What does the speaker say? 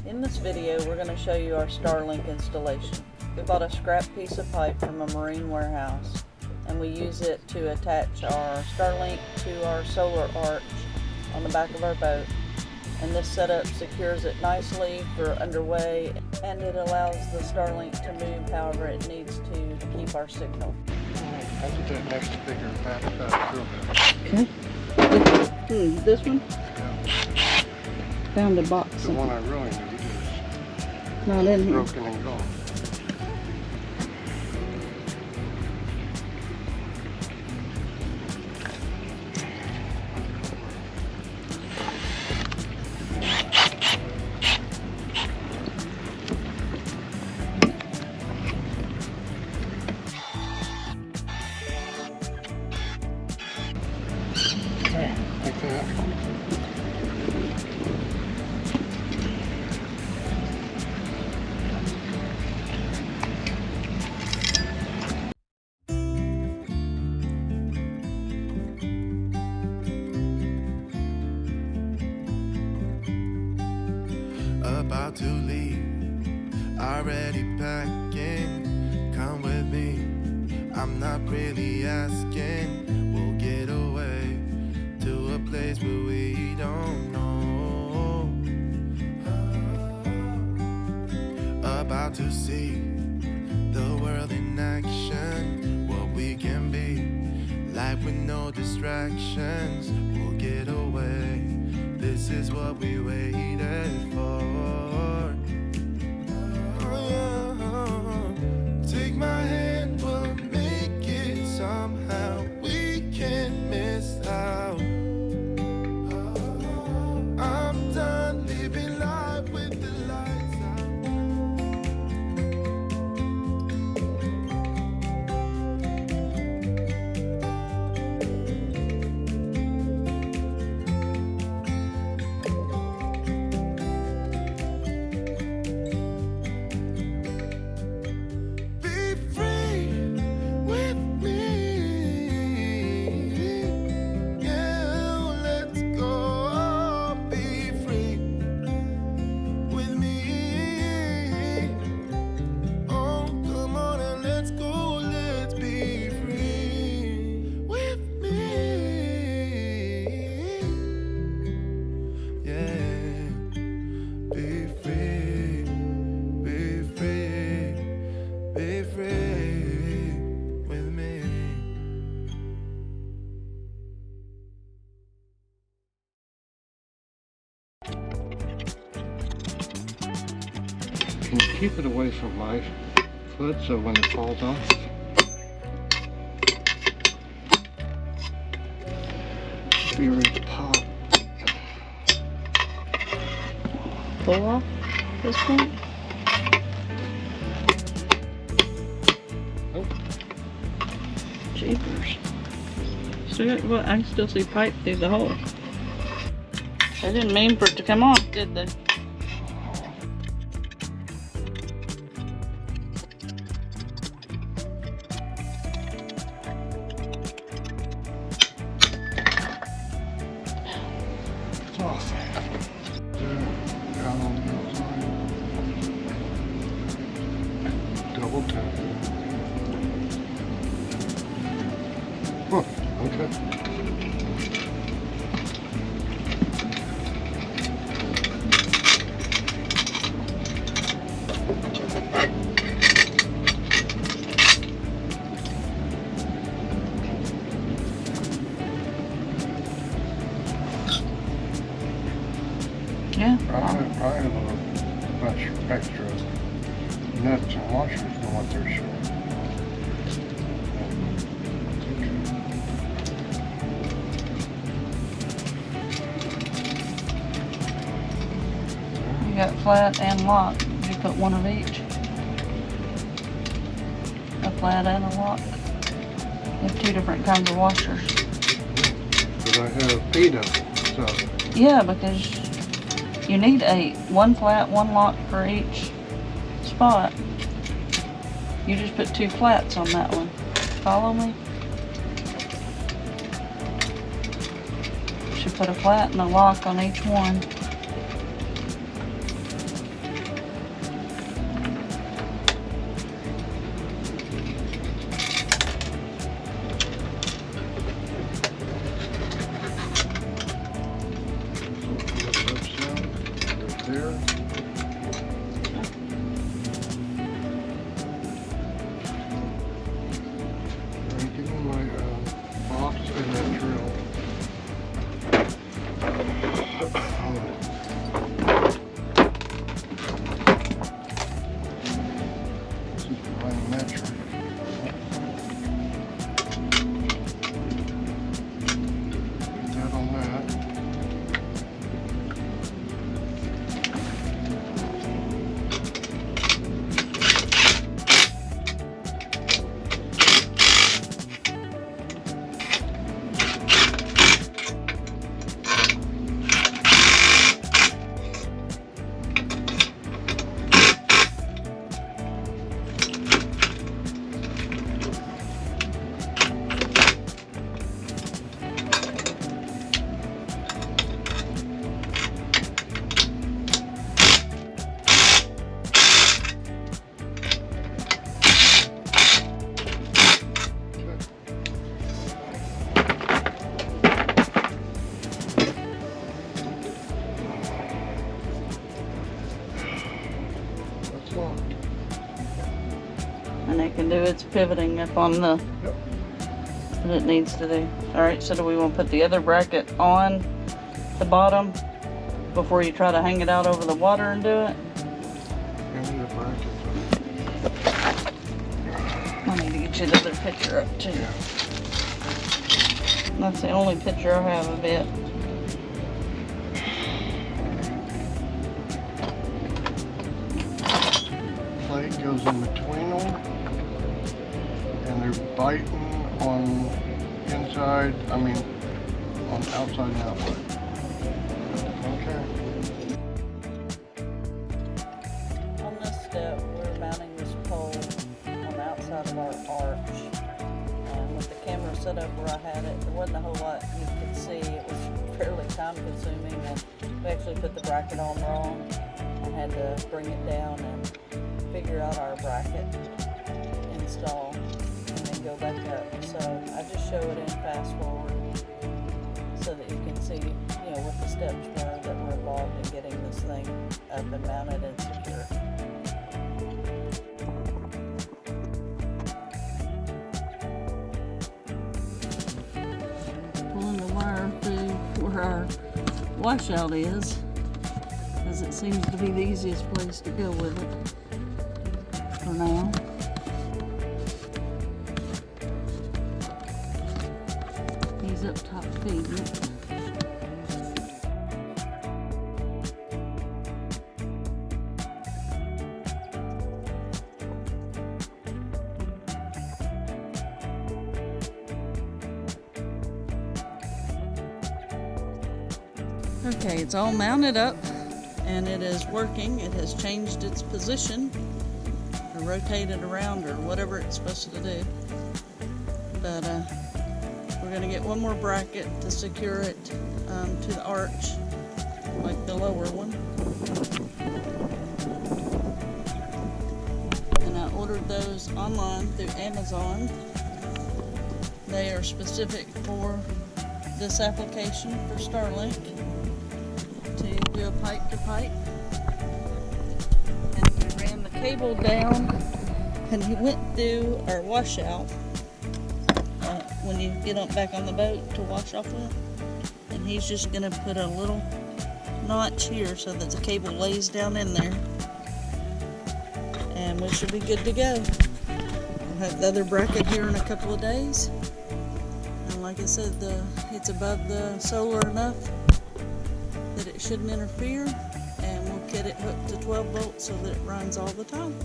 In this video, we're going to show you our Starlink installation. We bought a scrap piece of pipe from a marine warehouse, and we use it to attach our Starlink to our solar arch on the back of our boat. And this setup secures it nicely for underway, and it allows the Starlink to move however it needs to keep our signal. I'll put that next to bigger back Okay. This one? Yeah. Found a box. The one I really need is not in here. Broken and gone. Like that. About to leave, already packing. Come with me, I'm not really asking. We'll get away to a place where we don't know. About to see the world in action, what we can be, life with no distractions. We'll get away, this is what we waited for. Take my hand, we'll make it somehow. We can't miss out. I'm done living life with the lights Can you keep it away from my foot so when it falls off? Be ready to pop. Pull off this point? Oh. Jeepers. Well, I can still see pipe through the hole. They didn't mean for it to come off, did they? It's off. Down on the outside. Double tap. Huh, okay. Yeah. I have a bunch of extra nuts and washers than what they're showing. You got flat and lock. You put one of each. A flat and a lock. You have two different kinds of washers. But I have 8 of them, so. Yeah, because you need 8. One flat, one lock for each spot. You just put 2 flats on that one. Follow me? Should put a flat and a lock on each one. there. I'm getting my box and that drill. This is behind the metric. Put that on that. And it can do its pivoting up on the what it needs to do. Alright, so do we want to put the other bracket on the bottom before you try to hang it out over the water and do it? I need to get you the other picture up too. That's the only picture I have of it. Plate goes in between them, and they're biting on inside, on outside and outward. Okay. On this step, we're mounting this pole on the outside of our arch. And with the camera set up where I had it, there wasn't a whole lot you could see. It was fairly time consuming, and we actually put the bracket on wrong and had to bring it down and figure out our bracket install and then go back up. So I just show it in fast forward so that you can see, what the steps were that were involved in getting this thing up and mounted and secure. Pulling the wire through where our washout is, as it seems to be the easiest place to go with it for now. He's up top feeding it. Okay, it's all mounted up and it is working. It has changed its position or rotated around or whatever it's supposed to do. But we're going to get one more bracket to secure it to the arch, like the lower one. And I ordered those online through Amazon. They are specific for this application for Starlink, to do a pipe to pipe. And we ran the cable down and he went through our washout when you get back on the boat to wash off with. And he's just going to put a little notch here so that the cable lays down in there. And we should be good to go. We'll have the other bracket here in a couple of days. And like I said, it's above the solar enough that it shouldn't interfere, and we'll get it hooked to 12 volts so that it runs all the time.